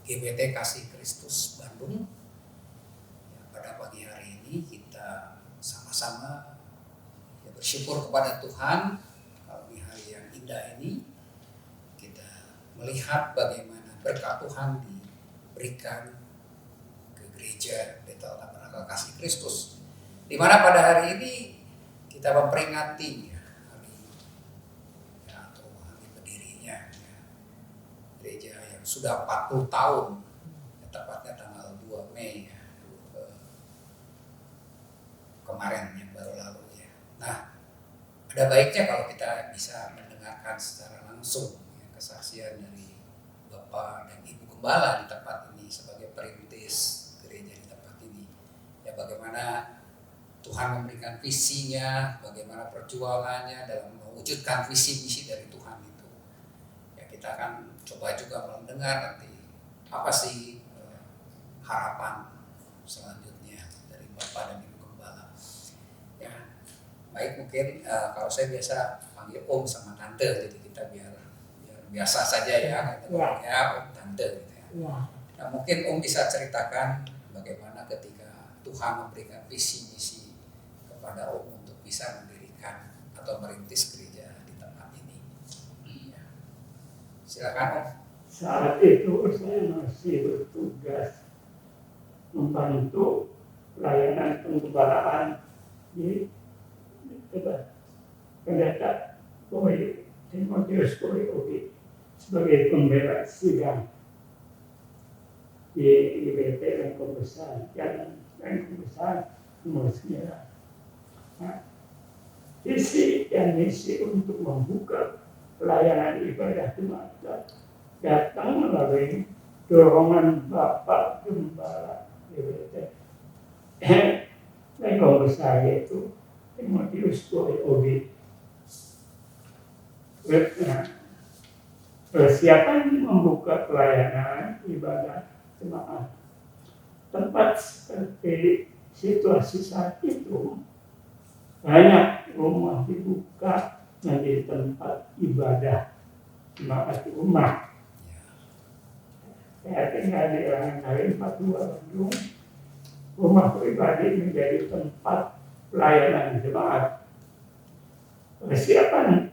GBT Kasih Kristus Bandung. Ya, pada pagi hari ini kita sama-sama bersyukur kepada Tuhan kalau di hari yang indah ini kita melihat bagaimana berkat Tuhan diberikan ke gereja Bethel Tabernakel Kasih Kristus, di mana pada hari ini kita memperingati hari berdirinya gereja yang sudah 40 tahun, tepatnya tanggal 2 Mei kemarin yang baru lalu ya. Nah, ada baiknya kalau kita bisa mendengarkan secara langsung kesaksian dari Bapak dan Ibu Gembala di tempat ini sebagai perintis gereja di tempat ini. Ya, bagaimana Tuhan memberikan visinya, bagaimana perjuangannya dalam mewujudkan visi misi dari Tuhan itu. Ya, kita akan coba juga mendengar nanti apa sih harapan selanjutnya dari Bapak dan Ibu Gembala. Ya, baik, mungkin kalau saya biasa panggil Om sama Tante, jadi kita biar biasa saja ya, ya Om Tante gitu ya. Nah, mungkin Om bisa ceritakan bagaimana ketika Tuhan memberikan visi misi kepada Om untuk bisa mendirikan atau merintis gereja di tempat ini. Ya. Silakan Om. Saat itu saya masih bertugas membantu pelayanan penggembalaan di pendeta Boy Timotius Boy Obi sebagai pembela sidang di IBT Lengkong Besar, Jalan Lengkong Besar nomor 9. Nah, visi dan misi untuk membuka pelayanan ibadah jemaat datang melalui dorongan Bapak Gembala IBT Lengkong Besar, yaitu Timotius Boy Obi. Persiapan membuka pelayanan ibadah jemaat. Tempat seperti situasi saat itu, banyak rumah dibuka menjadi tempat ibadah jemaat rumah. Saya tinggal di Rangasari 42 Bandung. Rumah pribadi menjadi tempat pelayanan jemaat. Persiapan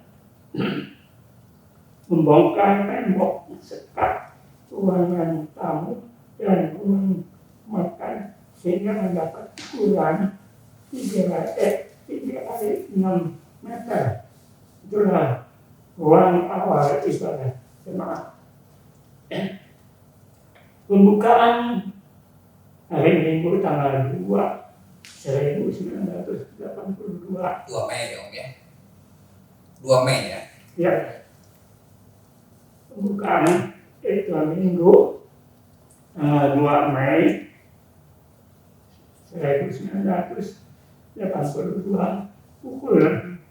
membongkar tembok sekat ruangan tamu dan ruang makan sehingga mendapat ukuran 3x6 meter. Itulah ruang awal ibadah jemaat. Pembukaan hari Minggu tanggal 2 1982. 2 Mei Om ya. 2 Mei ya. Ya. Pembukaan itu Minggu 2 Mei 1982 pukul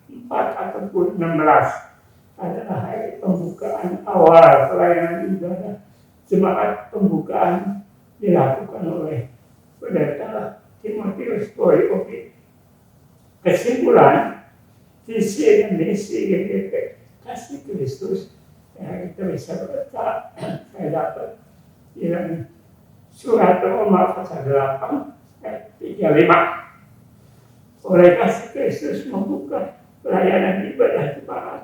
4 ataupun 16 adalah hari pembukaan awal pelayanan ibadah jemaat. Pembukaan dilakukan oleh pendeta Timotius Boy Obi. Kesimpulan visi dan misi GBT Kasih Kristus yang kita bisa baca, saya dapat dalam surat Roma pasal 8 ayat 35. Oleh Kasih Kristus membuka pelayanan ibadah jemaat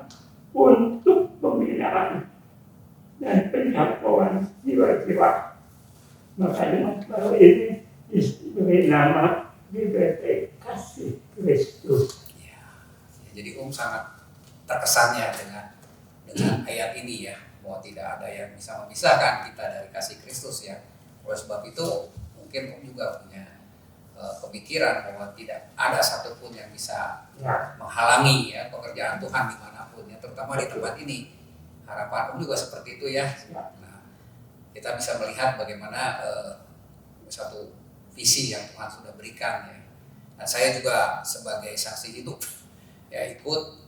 untuk pembinaan dan penjangkauan jiwa-jiwa. Makanya baru ini diberi nama GBT Kasih Kristus. Ya, jadi Om sangat terkesannya dengan ayat ini ya, bahwa tidak ada yang bisa memisahkan kita dari kasih Kristus ya. Oleh sebab itu mungkin Om juga punya pemikiran bahwa tidak ada satupun yang bisa menghalangi ya pekerjaan Tuhan dimanapun ya, terutama di tempat ini. Harapan Om juga seperti itu ya. Nah, kita bisa melihat bagaimana satu visi yang Tuhan sudah berikan ya. Dan saya juga sebagai saksi hidup ya ikut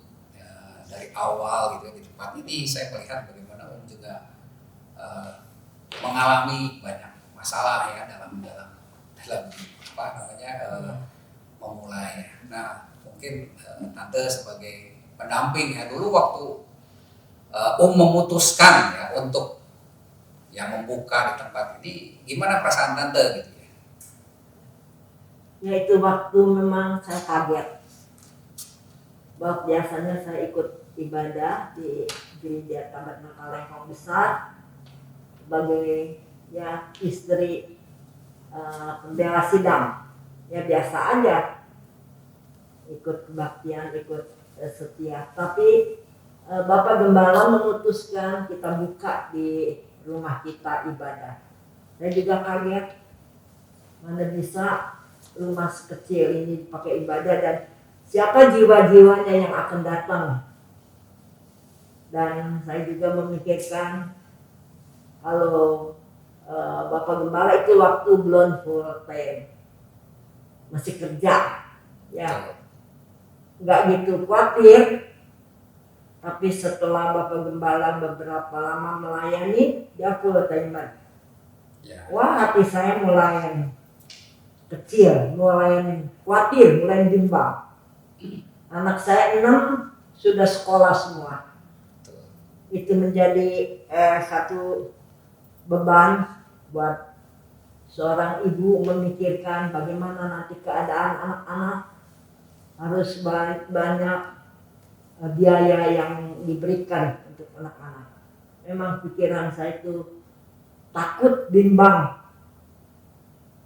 dari awal gitu di tempat ini. Saya melihat bagaimana Om juga mengalami banyak masalah ya dalam memulai. Nah, mungkin Tante sebagai pendamping ya, dulu waktu Om memutuskan ya untuk ya buka di tempat ini, gimana perasaan tante gitu ya? Ya itu waktu memang saya kaget. Bahwa biasanya saya ikut ibadah di gereja Tabernakel Lengkong Besar sebagai ya istri pembela sidang. Ya biasa aja ikut kebaktian, ikut setia. Tapi Bapak Gembala memutuskan kita buka di rumah kita ibadah. Saya juga kaget, mana bisa rumah sekecil ini dipakai ibadah dan siapa jiwa-jiwanya yang akan datang. Dan saya juga memikirkan kalau Bapak Gembala itu waktu belum full time, masih kerja, ya nggak gitu khawatir. Tapi setelah Bapak Gembala beberapa lama melayani, dia full timer. Ya. Wah, hati saya mulai kecil, mulai khawatir, mulai bimbang. Anak saya 6 sudah sekolah semua. Betul. Itu menjadi satu beban buat seorang ibu memikirkan bagaimana nanti keadaan anak-anak, harus banyak biaya yang diberikan untuk anak-anak. Memang pikiran saya itu takut, bimbang.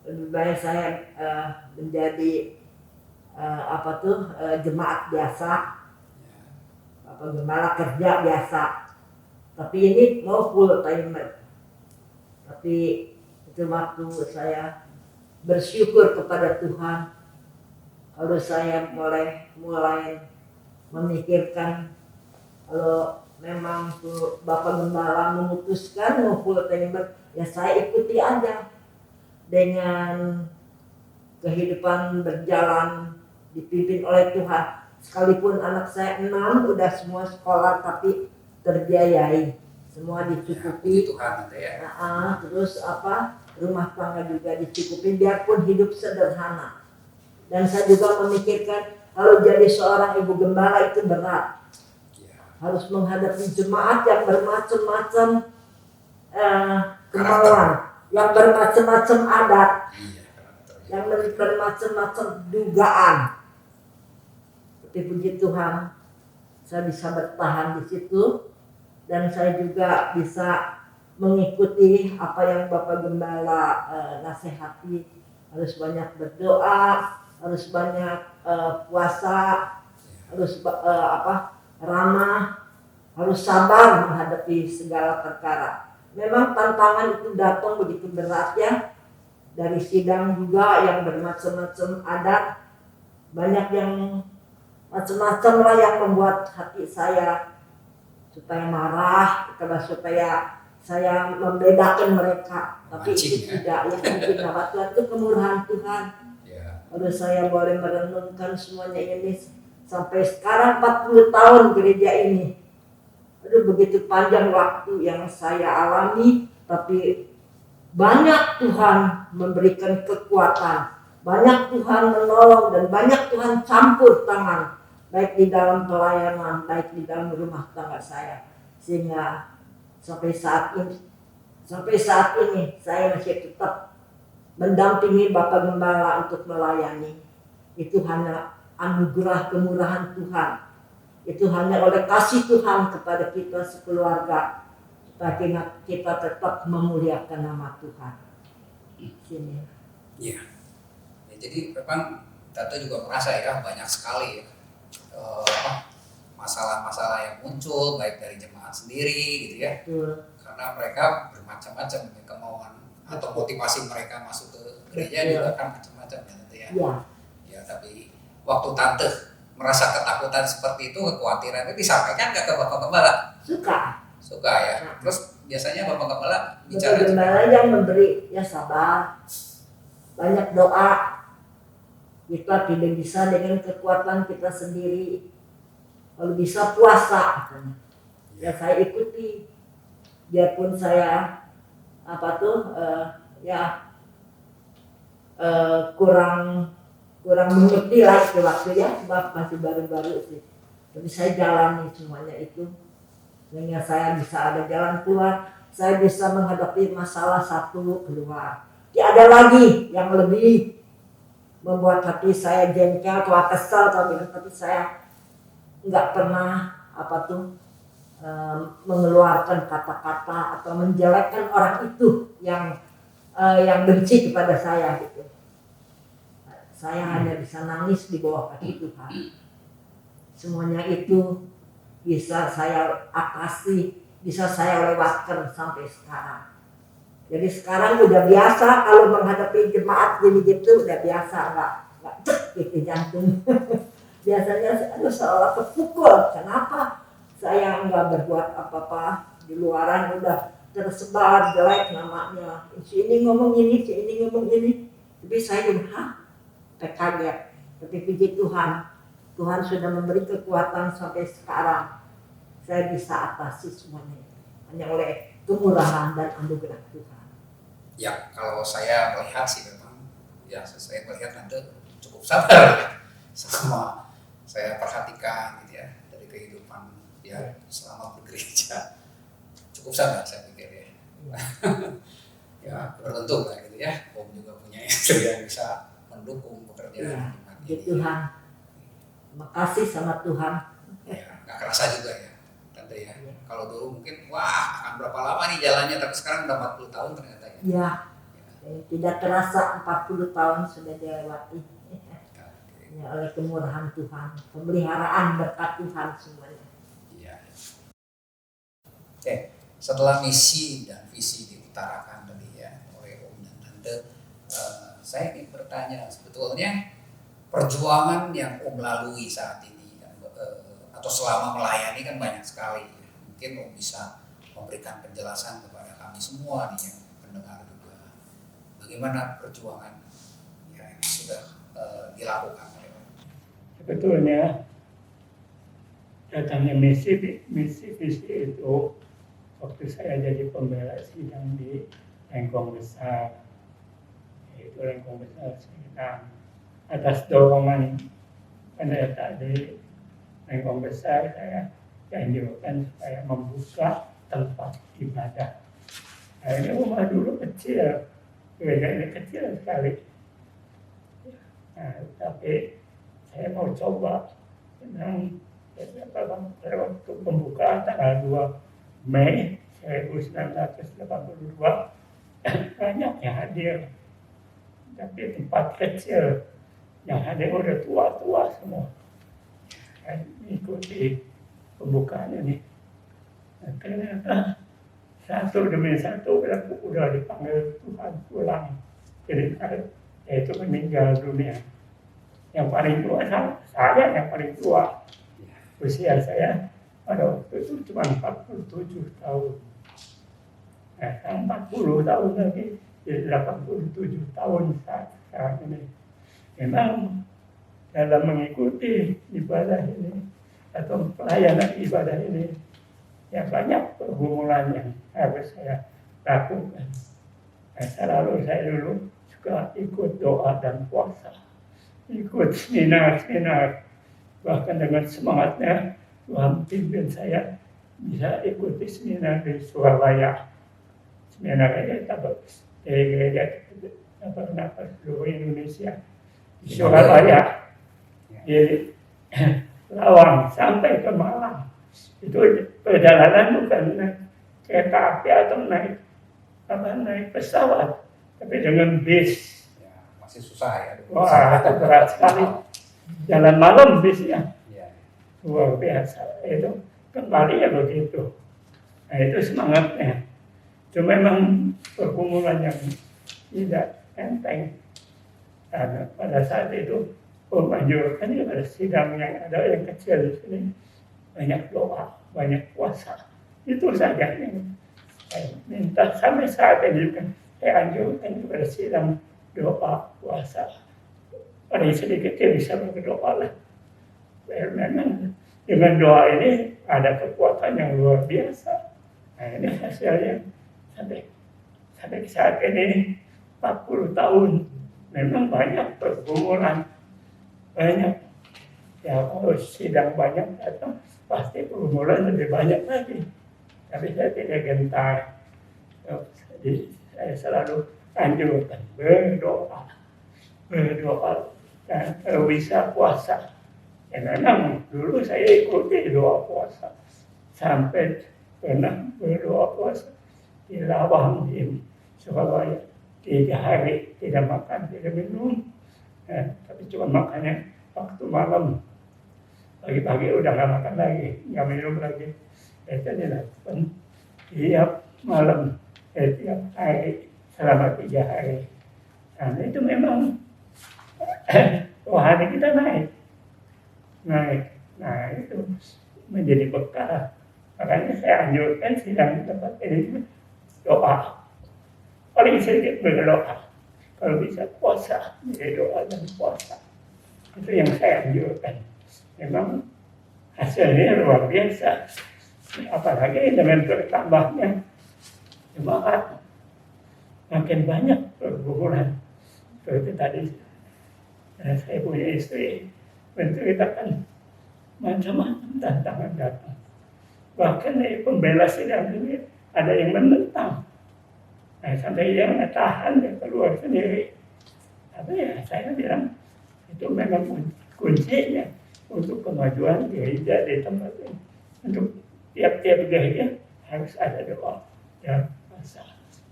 Lebih baik saya menjadi jemaat biasa, Bapak Gembala kerja biasa. Tapi ini mau full timer. Tapi itu waktu saya bersyukur kepada Tuhan. Kalau saya mulai memikirkan kalau memang tuh Bapak Gembala memutuskan mau full timer, ya saya ikuti aja. Dengan kehidupan berjalan dipimpin oleh Tuhan. Sekalipun anak saya 6 udah semua sekolah tapi terbiayai, semua dicukupi. Ya, Tuhan itu ya. Terus rumah tangga juga dicukupi biarpun hidup sederhana. Dan saya juga memikirkan kalau jadi seorang ibu gembala itu berat. Ya. Harus menghadapi jemaat yang bermacam-macam kemauan, yang bermacam-macam adat, yang bermacam-macam dugaan. Tapi puji Tuhan, saya bisa bertahan di situ dan saya juga bisa mengikuti apa yang Bapak Gembala nasihati. Harus banyak berdoa, harus banyak puasa, harus ramah, harus sabar menghadapi segala perkara. Memang tantangan itu datang begitu berat ya. Dari sidang juga yang bermacam-macam adat, banyak yang macam-macam lah yang membuat hati saya supaya marah, supaya saya membedakan mereka. Tapi itu tidak, yang bikin marah Tuhan itu kemurahan Tuhan. Kalau saya boleh merenungkan semuanya ini sampai sekarang 40 tahun gereja ini. Aduh, begitu panjang waktu yang saya alami, tapi banyak Tuhan memberikan kekuatan, banyak Tuhan menolong dan banyak Tuhan campur tangan, baik di dalam pelayanan, baik di dalam rumah tangga saya. Sehingga sampai saat ini saya masih tetap mendampingi Bapak Gembala untuk melayani. Itu hanya anugerah kemurahan Tuhan. Itu hanya oleh kasih Tuhan kepada kita sekeluarga, supaya kita tetap memuliakan nama Tuhan. Sini. Iya. Ya, jadi memang Tante juga merasa ya banyak sekali masalah-masalah yang muncul baik dari jemaat sendiri gitu ya. Karena mereka bermacam-macam kemauan atau motivasi mereka masuk ke gereja juga kan macam-macam ya Tante ya. Ya, tapi waktu Tante merasa ketakutan seperti itu, kekhawatiran itu disampaikan nggak ke Bapak Gembala? Suka ya. Terus biasanya Bapak Gembala bicara Bapak Gembala yang memberi ya sabar, banyak doa. Kita tidak bisa dengan kekuatan kita sendiri. Kalau bisa puasa, ya saya ikuti. Biarpun saya kurang mengerti lah waktu ya, sebab masih baru-baru sih. Tapi saya jalani semuanya itu, sehingga saya bisa ada jalan keluar. saya bisa menghadapi masalah satu keluar. Tidak ada lagi yang lebih membuat hati saya jengkel atau kesal atau bilang, tapi saya nggak pernah mengeluarkan kata-kata atau menjelekkan orang itu yang benci kepada saya gitu. Saya hanya bisa nangis di bawah kaki Tuhan. Semuanya itu bisa saya atasi, bisa saya lewatkan sampai sekarang. Jadi sekarang udah biasa kalau menghadapi jemaat gini gitu, udah biasa, nggak cek gitu jantung. Biasanya aduh seolah kepukul. Kenapa? Saya nggak berbuat apa-apa, di luaran udah tersebar jelek namanya. Si ini ngomong ini, si ini ngomong ini. Tapi saya juga kaget. Tapi puji Tuhan, Tuhan sudah memberi kekuatan sampai sekarang. Saya bisa atasi semuanya hanya oleh kemurahan dan anugerah Tuhan. Ya, kalau saya melihat sih memang, ya saya melihat Anda cukup sabar sama saya perhatikan gitu ya dari kehidupan ya selama bergereja, cukup sabar saya pikir ya. Ya beruntung lah gitu ya, Om juga punya istri yang bisa mendukung pekerjaan ya, Tuhan. Makasih sama Tuhan. Ya, nggak kerasa juga ya, Tante ya. Kalau dulu mungkin wah akan berapa lama nih jalannya, tapi sekarang udah 40 tahun ternyata ya. Ya. Tidak terasa 40 tahun sudah dilewati. Ya, oleh kemurahan Tuhan, pemeliharaan berkat Tuhan semuanya. Ya. Oke, setelah misi dan visi diutarakan tadi ya oleh Om dan Tante, saya ingin bertanya sebetulnya perjuangan yang Om lalui saat ini kan, atau selama melayani kan banyak sekali. Mungkin Om bisa memberikan penjelasan kepada kami semua nih yang pendengar juga. Bagaimana perjuangan yang sudah dilakukan oleh Om? Sebetulnya datangnya misi visi itu waktu saya jadi pembela sidang di Lengkong Besar, yaitu Lengkong Besar Singkang, atas dorongan pendeta di Lengkong Besar saya dianjurkan supaya membuka tempat ibadah. Nah, ini rumah dulu kecil, gereja ini kecil sekali. Nah, tapi saya mau coba, memang waktu pembukaan tanggal 2 Mei 1982 banyak yang hadir, tapi tempat kecil yang hadir udah tua-tua semua. Saya mengikuti pembukaan ini. Nah, ternyata satu demi satu udah dipanggil Tuhan pulang. Jadi itu meninggal dunia. Yang paling tua saya yang paling tua. Usia saya pada waktu itu cuma 47 tahun. Nah, 40 tahun lagi, jadi 87 tahun saat sekarang ini. Memang dalam mengikuti ibadah ini atau pelayanan ibadah ini, ya banyak pergumulan yang harus saya lakukan. Nah, selalu saya dulu suka ikut doa dan puasa, ikut seminar-seminar, bahkan dengan semangatnya Tuhan pimpin saya bisa ikuti seminar di Surabaya, seminar gereja Tabernakel seluruh Indonesia di Surabaya, di Lawang sampai ke Malang. Itu perjalanan bukan naik kereta api atau naik pesawat, tapi dengan bis. Ya, masih susah ya. Wah, itu berat sekali. Jalan malam bisnya. Luar biasa. Itu kembali ya begitu. Nah, itu semangatnya. Itu memang pergumulan yang tidak enteng. Karena pada saat itu memanjurkan pada sidang yang ada yang kecil di sini, banyak doa, banyak puasa. Itu saja yang saya minta sampai saat ini kan saya anjurkan kepada sidang doa puasa. Paling sedikit dia bisa berdoa lah. Memang dengan doa ini ada kekuatan yang luar biasa. Nah, ini hasilnya sampai saat ini 40 tahun. Memang banyak pergumulan, banyak. Ya kalau sidang banyak datang, pasti pergumulan lebih banyak lagi. Tapi saya tidak gentar. Jadi saya selalu anjurkan berdoa. Dan kalau bisa puasa. Ya memang dulu saya ikuti doa puasa. Sampai pernah berdoa puasa di Lawang di Surabaya 3 hari tidak makan, tidak minum. Tapi cuma makannya waktu malam. Pagi-pagi udah nggak makan lagi, nggak minum lagi. Itu dilakukan tiap malam, tiap hari selama 3 hari. Nah itu memang rohani kita naik. Nah itu menjadi bekal. Makanya saya anjurkan sidang tempat ini doa. Paling sedikit berdoa. Kalau bisa puasa, jadi doa dan puasa. Itu yang saya anjurkan. Memang hasilnya luar biasa. Apalagi dengan bertambahnya jemaat, makin banyak pergumulan. Seperti tadi saya punya istri menceritakan macam-macam tantangan datang. Bahkan dari pembela sidang ini ada yang menentang. Nah, sampai yang tahan dia keluar sendiri. Tapi ya saya bilang itu memang kuncinya untuk kemajuan gereja di tempat ini. Untuk tiap-tiap gereja harus ada doa dan puasa.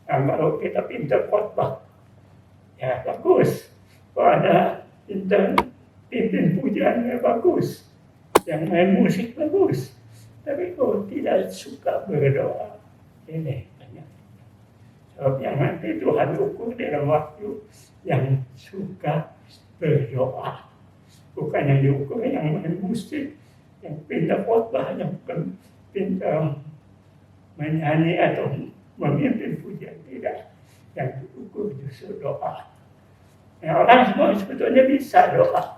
Nah, kalau kita pintar khotbah, ya bagus. Kalau ada pintar pimpin pujiannya bagus. Yang main musik bagus. Tapi kalau tidak suka berdoa, ini banyak. Sebab yang nanti Tuhan ukur dalam waktu yang suka berdoa. Bukan yang diukur yang main musik, yang pintar khotbah, yang pintar menyanyi atau memimpin pujian. Tidak. Yang diukur justru doa. Nah, orang semua sebetulnya bisa doa.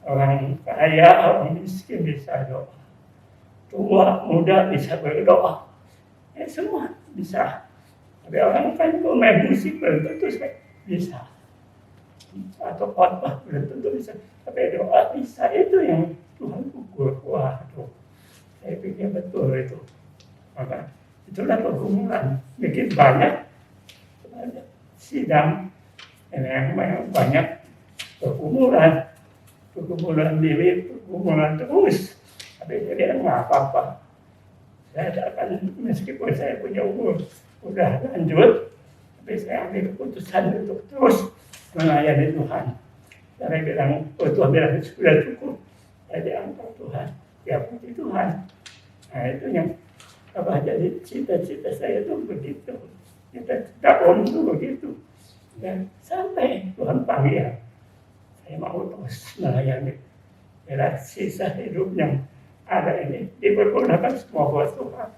Orang kaya, orang miskin bisa doa. Tua, muda bisa berdoa. Ya semua bisa. Tapi orang kan kalau main musik belum tentu bisa. Atau khotbah belum tentu bisa. Tapi doa bisa, itu yang Tuhan ukur. Waduh, saya pikir betul itu. Maka itulah pergumulan. Bikin banyak sidang yang banyak pergumulan diri, pergumulan terus. Tapi jadi nggak apa-apa. Saya akan, meskipun saya punya umur udah lanjut, tapi saya ambil keputusan untuk terus melayani Tuhan. Saya bilang, Tuhan bilang sudah cukup. Saya diangkat Tuhan, ya puji Tuhan. Nah itu yang jadi cita-cita saya itu begitu. Cita-cita Om itu begitu. Dan sampai Tuhan panggil, saya mau terus melayani. Bila sisa hidup yang ada ini dipergunakan semua buat Tuhan.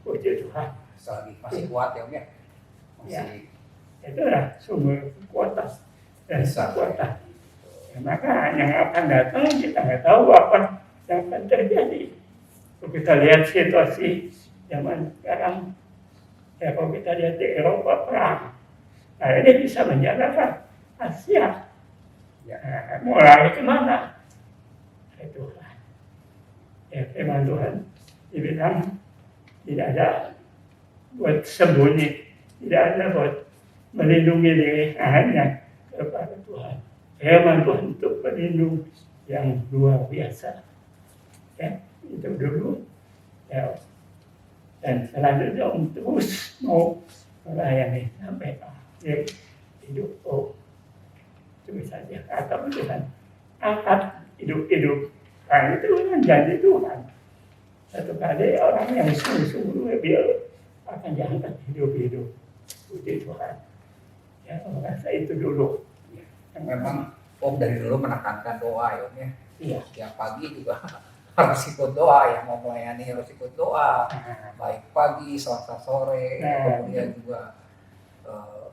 Puji Tuhan. Selagi masih kuat ya Om ya. Ya, itulah sumber kekuatan dan kekuatan. Ya, maka yang akan datang kita nggak tahu apa yang akan terjadi. Kalau kita lihat situasi zaman sekarang, ya kalau kita lihat di Eropa perang, nah ini bisa menjadikan Asia. Ya, mulai kemana? Tuhan. Ya, firman Tuhan dibilang tidak ada buat sembunyi, tidak ada buat melindungi diri, hanya kepada Tuhan. Firman Tuhan itu pelindung yang luar biasa. Ya, itu dulu. Ya, dan selanjutnya terus mau melayani sampai akhir hidup. Itu saja kata Tuhan. Angkat hidup. Nah itu kan janji Tuhan. Satu kali orang yang sungguh-sungguh dia akan diangkat hidup. Puji Tuhan. Ya, merasa itu dulu. Memang Om dari dulu menekankan doa ya Om ya. Iya. Setiap pagi juga harus ikut doa, yang mau melayani harus ikut doa. Baik pagi, selasa sore, kemudian juga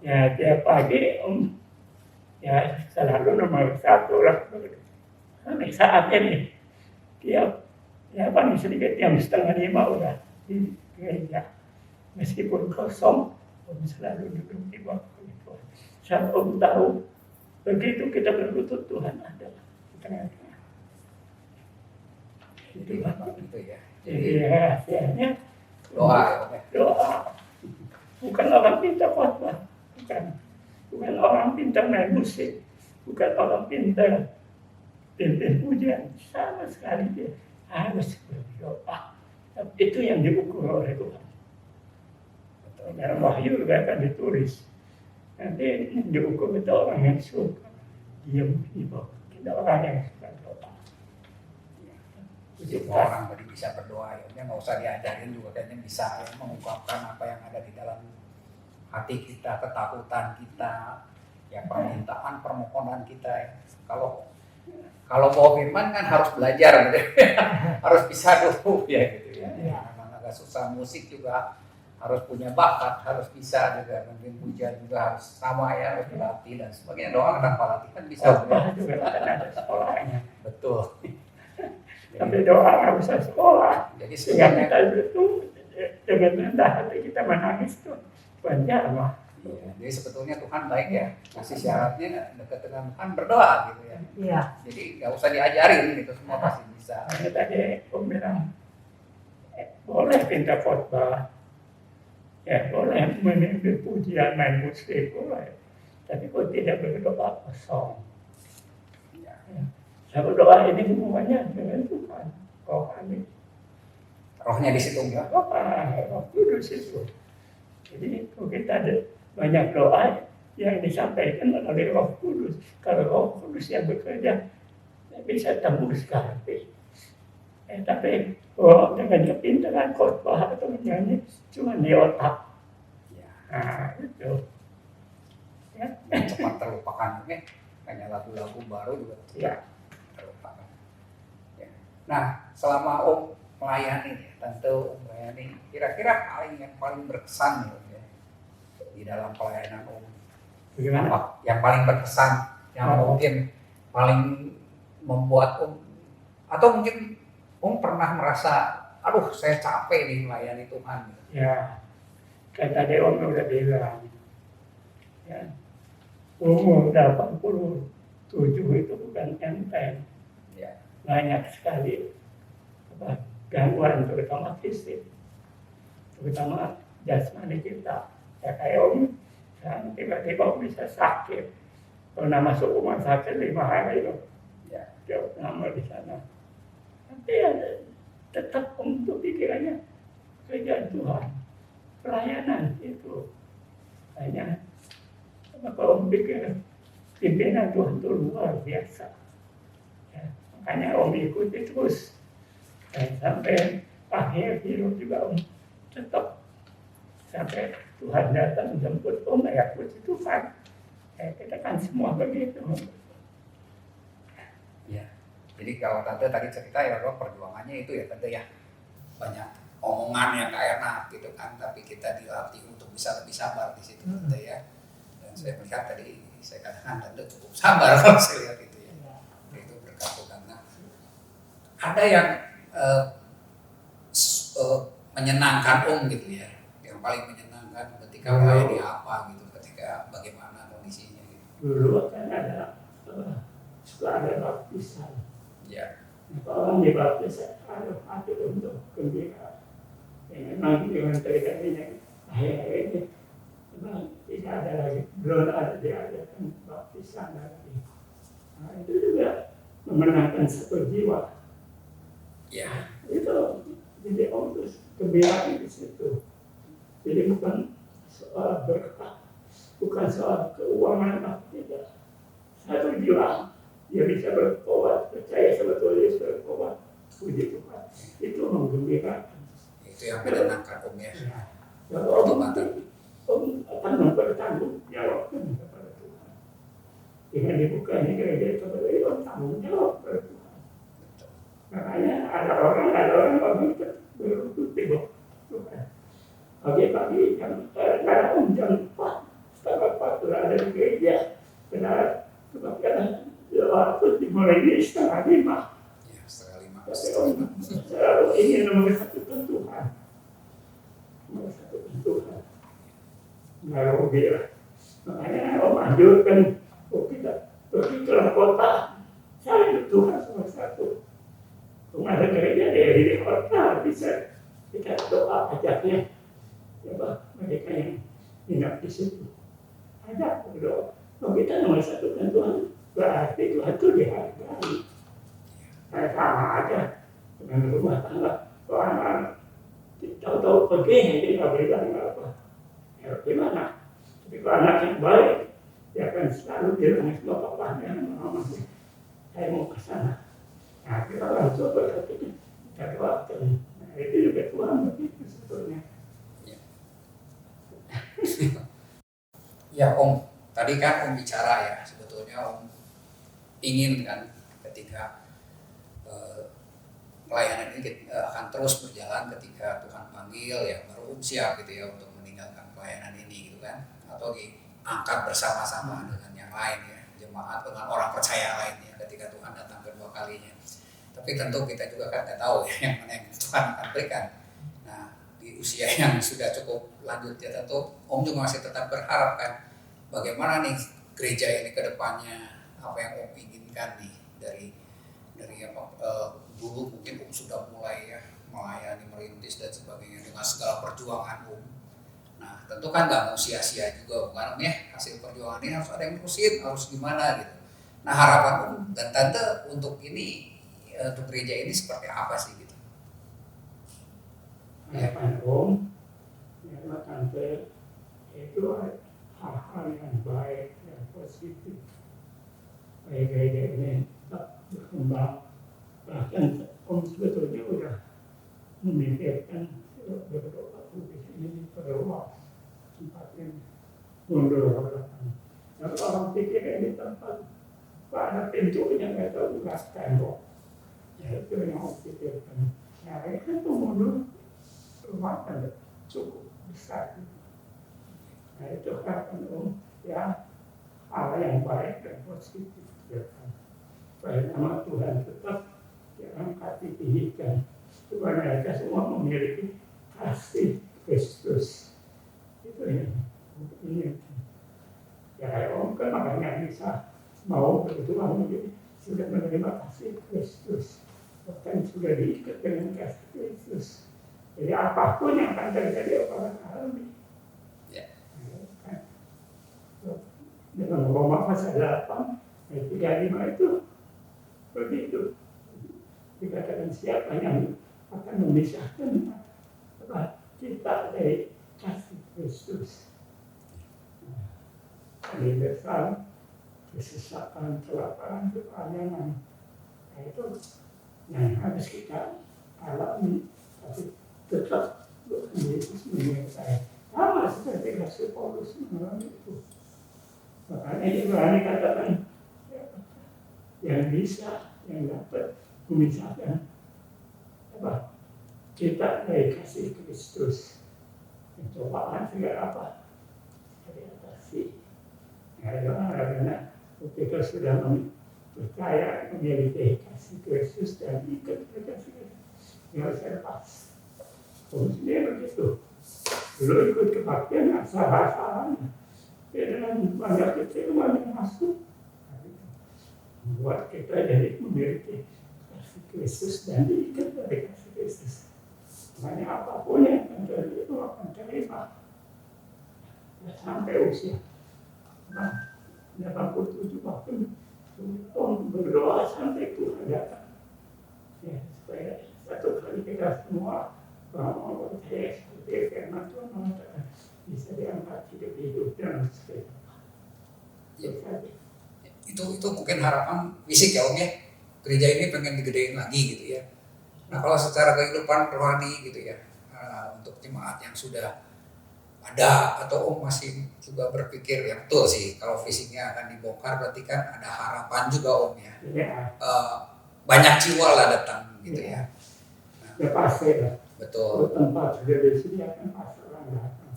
ya tiap pagi Om ya selalu nomor 1 lah. Sampai saat ini tiap ya paling sedikit jam 4:30 udah di gereja. Meskipun kosong, Om selalu duduk di bangku itu. Saat Om tahu begitu kita berlutut, Tuhan ada di tengah-tengah. itu ya. Jadi rahasianya Doa ya Om ya. doa. bukan orang pintar khotbah, bukan orang pintar main musik, bukan orang pintar pimpin pujian, sama sekali dia harus berdoa. Itu yang diukur oleh Tuhan. Dalam Wahyu juga akan ditulis. Nanti diukur itu orang yang suka diam di bawah, kita orang yang suka doa. Semua orang tadi bisa berdoa, ya nggak usah diajarin juga kayaknya bisa ya, mengungkapkan apa yang ada di dalam hati kita, ketakutan kita, ya permintaan, permohonan kita. Ya. Kalau mau firman kan harus belajar, gitu. Harus bisa dulu ya gitu ya. Memang agak susah, musik juga harus punya bakat, harus bisa juga, mungkin pujian juga harus sama ya, harus dilatih dan sebagainya. Doa tanpa latihan bisa. Juga ada sekolahnya. Betul. Tapi doa nggak bisa sekolah. Jadi Sehingga sebenarnya kita itu dengan rendah hati kita menangis tuh wajar mah. iya, jadi sebetulnya Tuhan baik ya, kasih syaratnya dekat dengan Tuhan berdoa gitu ya. Iya. Jadi nggak usah diajarin gitu, semua pasti bisa. Karena tadi Om bilang boleh pinta khotbah, ya boleh memimpin pujian, main musik boleh, tapi kok tidak berdoa kosong. Ya. Saya berdoa ini hubungannya dengan Tuhan, rohani. Rohnya di situ ya. Roh Kudus itu. Jadi kalau kita ada banyak doa yang disampaikan oleh Roh Kudus. Kalau Roh Kudus yang bekerja bisa tembus ke hati. Tapi dengan kepintaran khotbah atau menyanyi cuma di otak. Ya. Nah itu. Ya. Cepat terlupakan mungkin hanya lagu-lagu baru juga Ya. terlupakan. Ya. Nah, selama Om melayani, Tante Om melayani, kira-kira yang paling berkesan ya, di dalam pelayanan Om. Bagaimana? Apa yang paling berkesan, yang mungkin paling membuat Om, atau mungkin Om pernah merasa, aduh saya capek nih melayani Tuhan. Ya, kan tadi Om udah bilang, ya, umur 87 itu bukan enteng. Ya. Banyak sekali gangguan, terutama fisik, terutama jasmani kita. Ya kayak Om, kan tiba-tiba bisa sakit. Pernah masuk rumah sakit 5 hari loh. Ya. Jauh lama di sana. Tapi ya, tetap untuk pikirannya kerjaan Tuhan, pelayanan itu. Hanya kalau Om pikir pimpinan Tuhan itu luar biasa. Ya, makanya Om ikuti terus. Dan sampai akhir hidup juga Om tetap sampai Tuhan datang menjemput Om, ya puji Tuhan. Kita kan semua begitu. Ya. Jadi kalau Tante tadi cerita ya bahwa perjuangannya itu ya Tante ya, banyak omongan yang gak enak gitu kan, tapi kita dilatih untuk bisa lebih sabar di situ Tante ya. Dan saya melihat tadi saya katakan Tante cukup sabar kalau saya lihat itu ya. Itu berkat Tuhan. Nah, ada yang menyenangkan gitu ya, yang paling menyenangkan ketika melayani apa gitu, ketika bagaimana kondisinya gitu. Dulu kan ada suka ada baptisan. Ya. Kalau orang dibaptis ada hati untuk gembira. Ya, memang dengan cerita ini akhir-akhir ini memang tidak ada lagi, belum ada diadakan baptisan lagi. Nah, itu juga memenangkan satu jiwa. Ya. Itu jadi terus gembira di situ. Jadi bukan soal berkah, bukan soal keuangan, tidak. Satu jiwa dia bisa bertobat, percaya sebetulnya dia bertobat, puji Tuhan. Itu menggembirakan. Itu yang menyenangkan Om ya. Kalau Om akan mempertanggung jawabkan kepada Tuhan. Dengan dibukanya gereja kepada Om tanggung jawab kepada Tuhan. Makanya ada orang berpikir Tuhan. Pagi-pagi jam jam 4, setengah 4 sudah ada di gereja. Benar, sebabnya waktu dimulai di setengah 5. Ya, setengah 5. Tapi Om selalu ingin mempersatukan Tuhan. Mempersatukan Tuhan. Nggak rugi lah. Makanya Om anjurkan, kita pergi ke kota, cari Tuhan sama satu. Rumah ada gereja di kota bisa kita doa ajaknya. Coba mereka yang inap di situ. Ada berdoa. Kalau kita nomor satu kan Tuhan, berarti Tuhan itu dihargai. Sama aja dengan rumah tangga. Kalau anak tahu-tahu pergi, jadi nggak bilang apa. Ya gimana? Tapi kalau anak yang baik, dia akan selalu bilang sama bapaknya, mamanya, saya mau ke sana. Nah, kita orang tua berkata, kita doakan. Nah, itu juga Tuhan begitu sebetulnya. Ya Om, tadi kan Om bicara ya, sebetulnya Om ingin kan ketika pelayanan ini akan terus berjalan ketika Tuhan panggil ya baru Om siap gitu ya untuk meninggalkan pelayanan ini gitu kan, atau diangkat bersama-sama dengan yang lain ya, jemaat dengan orang percaya lainnya ketika Tuhan datang kedua kalinya. Tapi tentu kita juga kan nggak tahu ya yang mana yang Tuhan akan berikan. Nah, di usia yang sudah cukup lanjut ya tentu Om juga masih tetap berharap kan bagaimana nih gereja ini ke depannya, apa yang Om inginkan nih dari apa dulu mungkin Om sudah mulai ya melayani, merintis dan sebagainya dengan segala perjuangan Om. Nah, tentu kan nggak mau sia-sia juga bukan Om ya, hasil perjuangan ini harus ada yang terusin, harus gimana gitu. Nah, harapan Om dan Tante untuk ini untuk gereja ini seperti apa sih gitu? Harapan Om, ya Tante, itu hal-hal yang baik, yang positif. Supaya gereja ini tetap berkembang. Bahkan Om sebetulnya udah memikirkan beberapa di sini perlu tempatnya mundur ke belakang. Kalau orang pikir ini tempat ada pintunya nggak tahu nggak tembok. Ya itu yang Om pikirkan. Ya itu tuh mundur rumah kan cukup besar. Nah itu harapan Om ya hal yang baik dan positif supaya nama Tuhan tetap diangkat ditinggikan. Supaya mereka semua memiliki kasih Kristus. Itu yang ini. Ya Om kan makanya bisa mau berjuang menjadi sudah menerima kasih Kristus. Bahkan sudah diikat dengan kasih Kristus. Jadi apapun yang akan terjadi akan alami. Dengan Roma pasal 8 ayat 35 itu begitu. Dikatakan siapa yang akan memisahkan kita dari kasih Kristus. Universal, kesesatan, kelaparan, kepayanan. Nah itu yang harus kita alami. Tapi tetap Yesus menyertai. Sama seperti Rasul Paulus mengalami itu. Makanya Ibrani katakan yang bisa, yang dapat memisahkan apa? Kita dari kasih Kristus. Pencobaan segala apa? Dari kasih. Karena kita sudah percaya memiliki kasih Kristus dan ikat kasih Kristus. Yang saya lepas. Kamu sendiri begitu. Dulu ikut kebaktian asal-asalan. Dengan banyak kecewaan yang masuk. Membuat kita jadi memiliki kasih Kristus dan diikat dari kasih Kristus. Makanya apapun yang akan terjadi itu akan terima. Sampai usia 87 bahkan berdoa sampai Tuhan datang. Ya, supaya satu kali kita semua mau percaya seperti firman Tuhan mengatakan bisa diangkat hidup dan seperti itu mungkin harapan fisik ya Om ya, gereja ini pengen digedein lagi gitu ya. Nah kalau secara kehidupan rohani gitu ya, untuk jemaat yang sudah ada atau Om masih juga berpikir ya betul sih kalau fisiknya akan dibongkar berarti kan ada harapan juga Om ya. Banyak jiwa lah datang gitu ya. Ya pasti lah. Betul. Tempat sudah di sini akan pasti orang datang.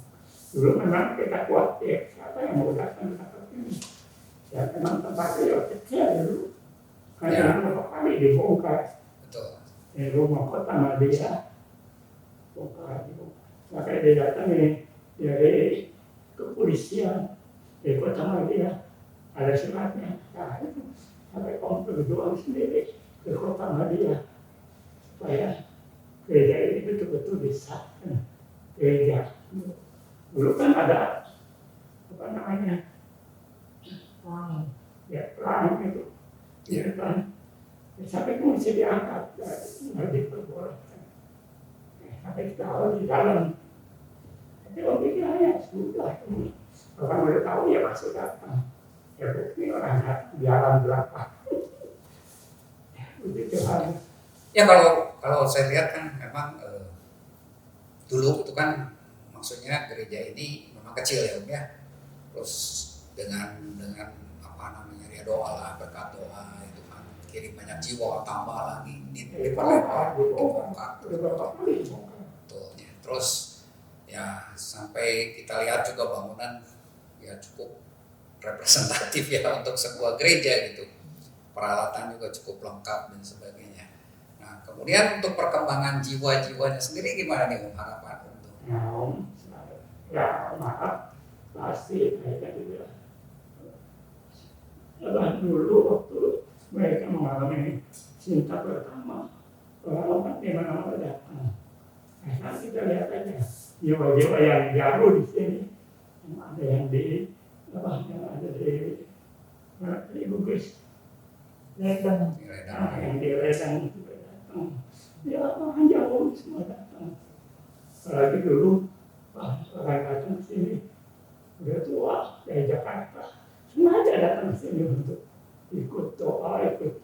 Dulu memang kita khawatir siapa yang mau datang ke tempat ini. Ya memang tempatnya kecil dulu. Karena beberapa kali dibongkar. Betul. Di rumah kota Madia bongkar. Makanya dia datang dari kepolisian di kota Madia ada suratnya. Nah itu sampai kamu berjuang sendiri ke kota Madia supaya gereja ini betul-betul disahkan gereja. Dulu kan ada apa namanya, Wow. ya pelang itu, ya kan, sampai itu masih diangkat, nggak diperbolehkan. Sampai tahun di dalam, tapi orang pikir ya sudah, orang udah tahu ya masuk datang, ya bukti orang jalan berapa, begitu hal. Ya kalau saya lihat kan memang dulu itu kan maksudnya gereja ini memang kecil ya Om ya. Terus dengan apa namanya ya doa lah, berkat doa itu kan kirim banyak jiwa, tambah lagi diperlebar, dibongkar, betul ya. Terus ya sampai kita lihat juga bangunan ya cukup representatif ya untuk sebuah gereja gitu. Peralatan juga cukup lengkap dan sebagainya. Nah, kemudian untuk perkembangan jiwa-jiwanya sendiri gimana nih Om harapan untuk? Ya maaf, pasti mereka juga. Dulu waktu mereka mengalami cinta pertama, pengalaman di mana-mana datang. Nah, kita lihat aja jiwa-jiwa yang jauh di sini, yang ada yang di Bugis. Ledeng. Yang di Ledeng juga datang. Ya orang jauh semua datang. Apalagi dulu orang datang ke sini udah tua dari Jakarta, sengaja datang ke sini untuk ikut doa, ikut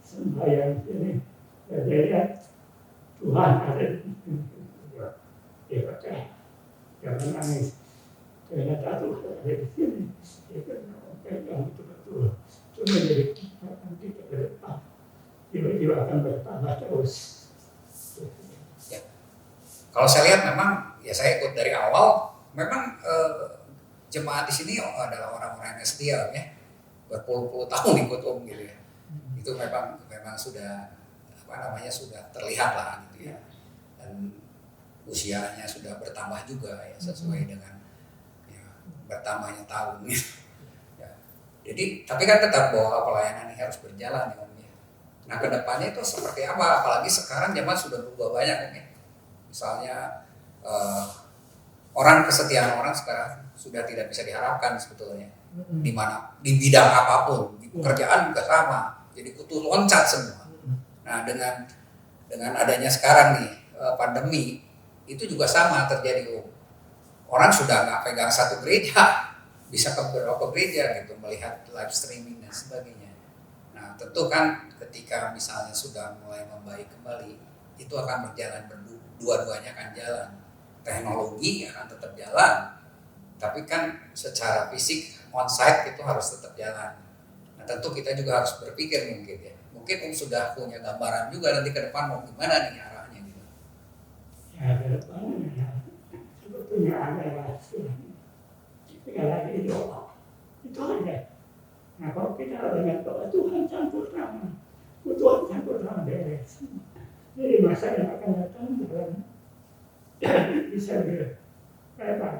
sembahyang sini. Jadi lihat Tuhan ada di sini. Dia percaya, jangan nangis. Ternyata Tuhan ada di sini. Yang betul-betul itu menjadi harapan kita ke depan. Tiba-tiba akan bertambah terus. Ya. Kalau saya lihat memang ya saya ikut dari awal, memang jemaat di sini adalah orang-orang yang setia ya, berpuluh-puluh tahun ikut Om gitu ya. Itu memang sudah apa namanya sudah terlihat lah gitu ya. Dan usianya sudah bertambah juga ya sesuai dengan ya, bertambahnya tahun gitu. Jadi, tapi kan tetap bahwa pelayanan ini harus berjalan ya Om ya. Nah kedepannya itu seperti apa? Apalagi sekarang zaman sudah berubah banyak Om ya. Misalnya kesetiaan orang sekarang sudah tidak bisa diharapkan sebetulnya. Di mana di bidang apapun, di pekerjaan juga sama. Jadi kutu loncat semua. Nah dengan adanya sekarang nih pandemi itu juga sama terjadi Om. Orang sudah nggak pegang satu gereja, bisa ke beberapa gereja gitu, melihat live streaming dan sebagainya. Nah tentu kan ketika misalnya sudah mulai membaik kembali, itu akan berjalan dua-duanya akan jalan. Teknologi akan tetap jalan, tapi kan secara fisik on-site itu harus tetap jalan. Nah tentu kita juga harus berpikir mungkin ya. Mungkin sudah punya gambaran juga nanti ke depan mau gimana nih arahnya gitu. Ya ke depan ya, sebetulnya ada rahasia. Sekali lagi doa, itu aja. Nah kalau kita dengan doa Tuhan campur tangan, Tuhan campur tangan beres. Jadi masa yang akan datang dalam bisa berapa?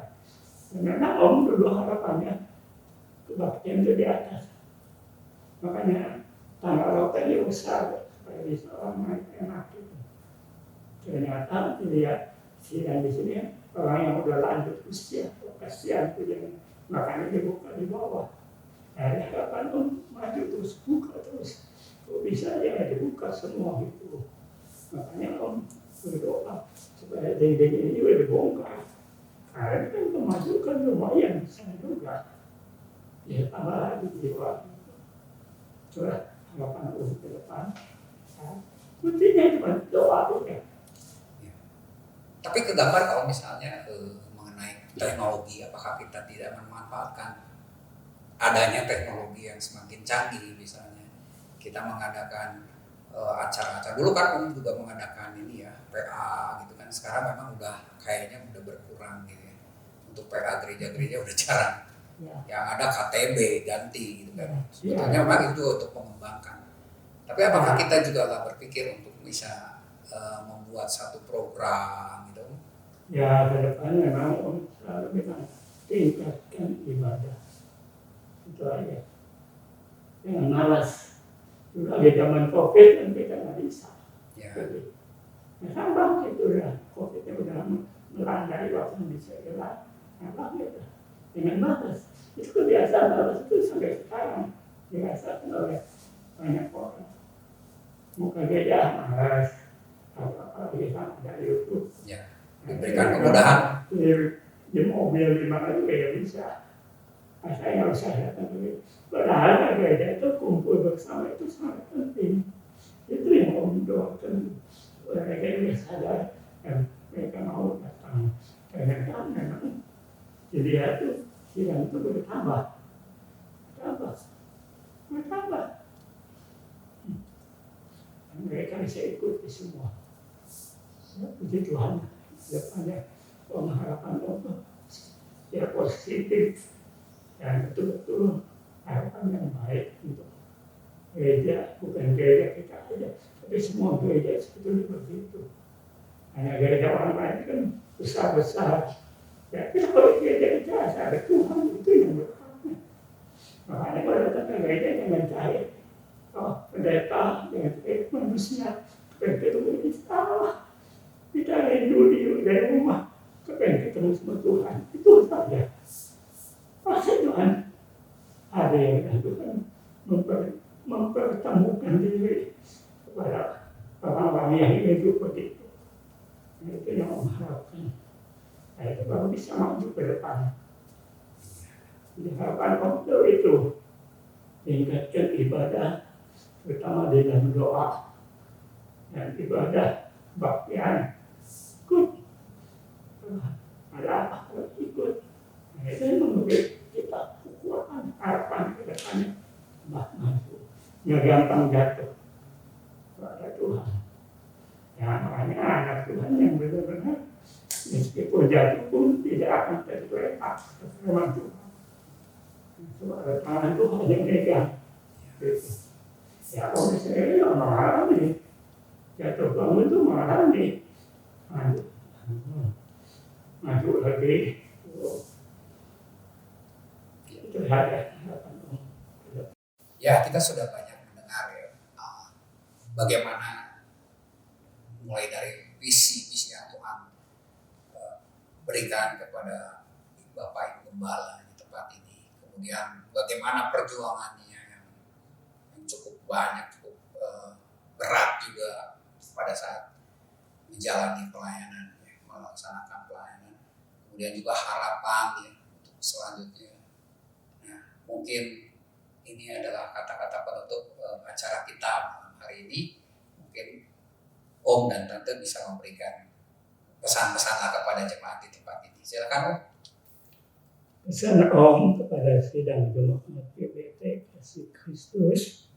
Karena Om dulu harapannya kebaktian itu di atas. Makanya tanggal rotanya besar supaya bisa orang naik enak gitu. Ternyata dilihat sidang di sini orang yang udah lanjut usia, kasihan tuh yang makanya dibuka di bawah. Nah, harapan Om maju terus, buka terus. Kok bisa ya dibuka semua gitu. Makanya Om berdoa supaya dinding ini juga dibongkar. Karena kan pemasukan lumayan besar juga. Ya tambah lagi jiwa. Itulah harapan Om ke depan. Kuncinya cuma doa juga. Tapi kegambar kalau misalnya mengenai teknologi, apakah kita tidak memanfaatkan adanya teknologi yang semakin canggih, misalnya kita mengadakan acara-acara, dulu kan Om juga mengadakan ini ya, PA gitu kan, sekarang memang udah kayaknya udah berkurang gitu ya, untuk PA gereja-gereja udah jarang, yang ada KTB ganti gitu kan, sebetulnya memang itu untuk mengembangkan, tapi apakah kita juga lah berpikir untuk bisa membuat satu program gitu? Ya ke depan memang Om selalu bilang tingkatkan ibadah. Itu aja. Jangan malas. Dulu lagi zaman COVID kan kita nggak bisa. Ya. Nah, tambah itu udah COVID-nya udah melandai waktu bisa hilang. Apa gitu? Dengan batas. Itu kebiasaan batas itu sampai sekarang dirasakan oleh banyak orang. Muka gaya malas, apa-apa bisa dari YouTube. Ya, diberikan kemudahan. Di mobil di mana juga ya bisa. Saya nggak usah datang ke padahal gereja itu kumpul bersama itu sangat penting. Itu yang Om doakan mereka ini sadar dan mereka mau datang. Ternyata memang dilihat itu sidang itu bertambah. Mereka bisa ikuti semua. Puji Tuhan, depannya pengharapan Allah ya positif dan betul-betul harapan yang baik untuk gereja, bukan gereja kita aja, tapi semua gereja sebetulnya begitu. Hanya gereja orang lain kan besar-besar. Ya, kita kalau gereja kita ada Tuhan itu yang berkata. Makanya kalau datang ke gereja jangan cari pendeta dengan cari manusia, pengen ketemu kita, kita rindu dari rumah, pengen ketemu sama Tuhan, itu saja. Masa Tuhan ada yang Tuhan mempertemukan diri kepada orang-orang yang hidup begitu. Itu yang mengharapkan. Nah, itu baru bisa maju ke depan. Diharapkan untuk itu tingkatkan ibadah, terutama dalam doa dan ibadah baktian. Ikut. Ada apa kalau ikut? Nah, itu yang memberi kita kekuatan, harapan ke depannya. Maju. Nggak gampang jatuh kepada Tuhan. Ya, makanya anak Tuhan yang benar-benar meskipun jatuh pun tidak akan tergeletak ke firman Tuhan. Itu ada tangan Tuhan yang megang. Ya, kalau misalnya mengalami jatuh bangun itu mengalami maju lagi. Itu ada. Ya, kita sudah banyak mendengar ya, bagaimana mulai dari visi yang Tuhan berikan kepada Bapak Ibu Gembala di tempat ini. Kemudian bagaimana perjuangannya yang cukup banyak, cukup berat juga pada saat menjalani pelayanan, ya, melaksanakan pelayanan. Kemudian juga harapan ya untuk selanjutnya. Nah, mungkin ini adalah kata-kata penutup acara kita malam hari ini. Mungkin Om dan Tante bisa memberikan pesan-pesan kepada jemaat di tempat ini. Silakan Om. Pesan Om kepada sidang jemaat GBT Kasih Kristus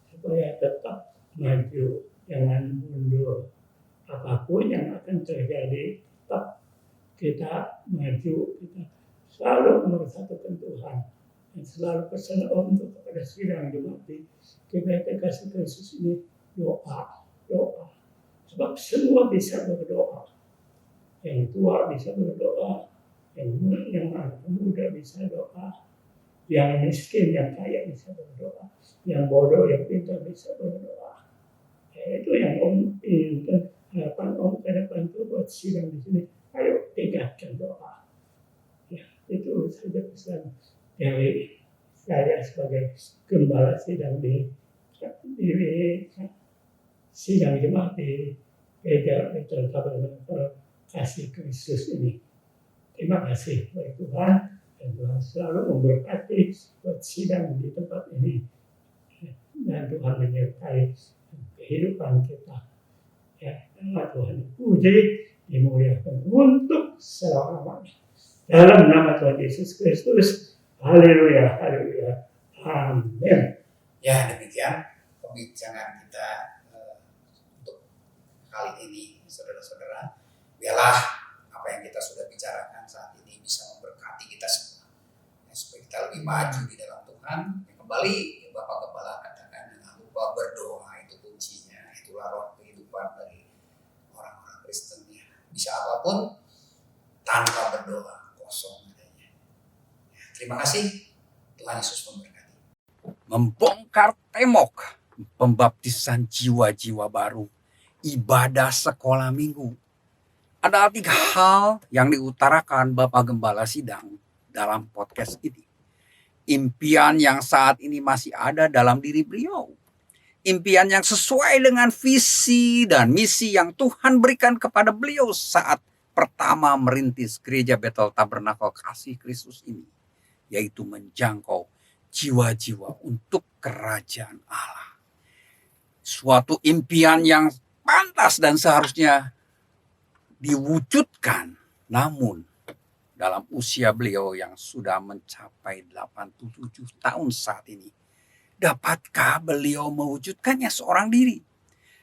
supaya tetap maju, jangan mundur. Apapun yang akan terjadi, tetap kita maju, kita selalu mempersatukan Tuhan. Dan selalu pesan Om kepada sidang jemaat di GBT Kasih Kristus ini doa. Sebab semua bisa berdoa. Yang tua bisa berdoa, yang muda bisa doa, yang miskin, yang kaya bisa berdoa, yang bodoh, yang pintar bisa berdoa. Ya, itu yang Om inginkan, harapan Om ke depan itu buat sidang di sini. Ayo tingkatkan doa. Ya, itu saja pesan dari saya sebagai gembala sidang di sidang jemaat di Gereja Bethel Tabernakel Kasih Kristus ini. Terima kasih kepada Tuhan, dan Tuhan selalu memberkati buat sidang di tempat ini. Dan Tuhan menyertai kehidupan kita. Ya, nama Tuhan dipuji, dimuliakan untuk selama-lamanya. Dalam nama Tuhan Yesus Kristus, haleluya, haleluya, amin. Ya, demikian pembicaraan kita untuk kali ini, saudara-saudara. Biarlah apa yang kita sudah bicarakan saat ini bisa memberkati kita semua, ya, supaya kita lebih maju di dalam Tuhan. Ya, kembali Bapak Gembala katakan, jangan lupa berdoa, itu kuncinya. Itulah roh kehidupan dari orang-orang Kristen. Ya. Bisa apapun, tanpa berdoa kosong adanya. Ya, terima kasih. Tuhan Yesus memberkati. Membongkar tembok pembaptisan jiwa-jiwa baru, ibadah sekolah minggu Ada 3 hal yang diutarakan Bapak Gembala Sidang dalam podcast ini. Impian yang saat ini masih ada dalam diri beliau. Impian yang sesuai dengan visi dan misi yang Tuhan berikan kepada beliau saat pertama merintis gereja Bethel Tabernakel Kasih Kristus ini. Yaitu menjangkau jiwa-jiwa untuk kerajaan Allah. Suatu impian yang pantas dan seharusnya diwujudkan, namun dalam usia beliau yang sudah mencapai 87 tahun saat ini, dapatkah beliau mewujudkannya seorang diri?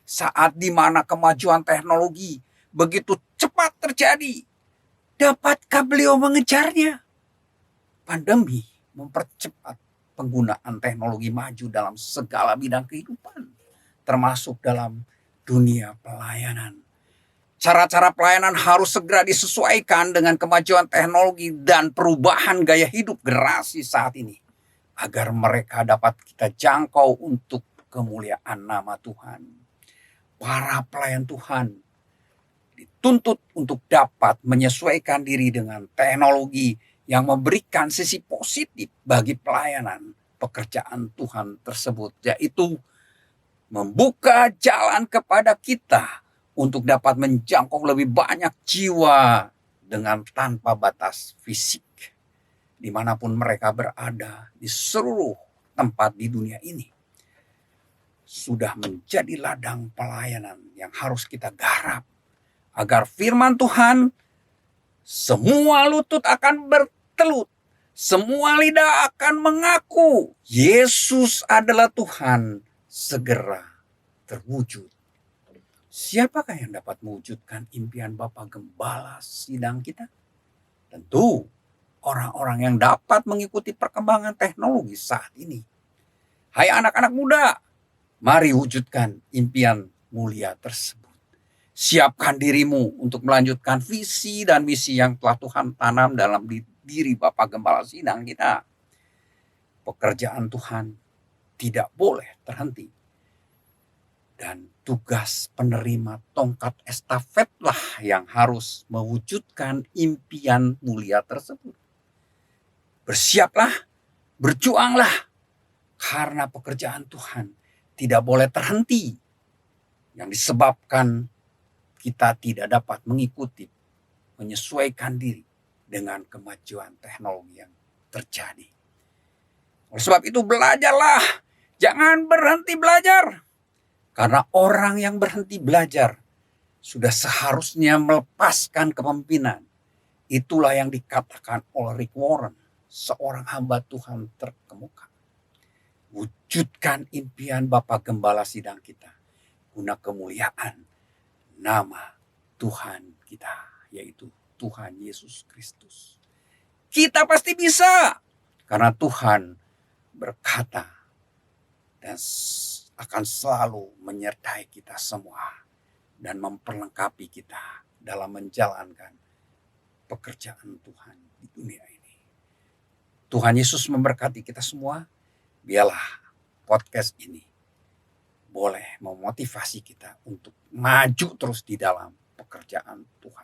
Saat di mana kemajuan teknologi begitu cepat terjadi, dapatkah beliau mengejarnya? Pandemi mempercepat penggunaan teknologi maju dalam segala bidang kehidupan, termasuk dalam dunia pelayanan. Cara-cara pelayanan harus segera disesuaikan dengan kemajuan teknologi dan perubahan gaya hidup generasi saat ini, agar mereka dapat kita jangkau untuk kemuliaan nama Tuhan. Para pelayan Tuhan dituntut untuk dapat menyesuaikan diri dengan teknologi yang memberikan sisi positif bagi pelayanan pekerjaan Tuhan tersebut, yaitu membuka jalan kepada kita untuk dapat menjangkau lebih banyak jiwa dengan tanpa batas fisik. Dimanapun mereka berada di seluruh tempat di dunia ini. Sudah menjadi ladang pelayanan yang harus kita garap. Agar firman Tuhan, semua lutut akan bertelut. Semua lidah akan mengaku Yesus adalah Tuhan, segera terwujud. Siapakah yang dapat mewujudkan impian Bapak Gembala Sidang kita? Tentu orang-orang yang dapat mengikuti perkembangan teknologi saat ini. Hai anak-anak muda, mari wujudkan impian mulia tersebut. Siapkan dirimu untuk melanjutkan visi dan misi yang telah Tuhan tanam dalam diri Bapak Gembala Sidang kita. Pekerjaan Tuhan tidak boleh terhenti. Dan tugas penerima tongkat estafetlah yang harus mewujudkan impian mulia tersebut. Bersiaplah, berjuanglah, karena pekerjaan Tuhan tidak boleh terhenti. Yang disebabkan kita tidak dapat mengikuti, menyesuaikan diri dengan kemajuan teknologi yang terjadi. Oleh sebab itu belajarlah, jangan berhenti belajar. Karena orang yang berhenti belajar sudah seharusnya melepaskan kepemimpinan. Itulah yang dikatakan oleh Rick Warren, seorang hamba Tuhan terkemuka. Wujudkan impian Bapak Gembala Sidang kita, guna kemuliaan nama Tuhan kita, yaitu Tuhan Yesus Kristus. Kita pasti bisa, karena Tuhan berkata dan akan selalu menyertai kita semua dan memperlengkapi kita dalam menjalankan pekerjaan Tuhan di dunia ini. Tuhan Yesus memberkati kita semua. Biarlah podcast ini boleh memotivasi kita untuk maju terus di dalam pekerjaan Tuhan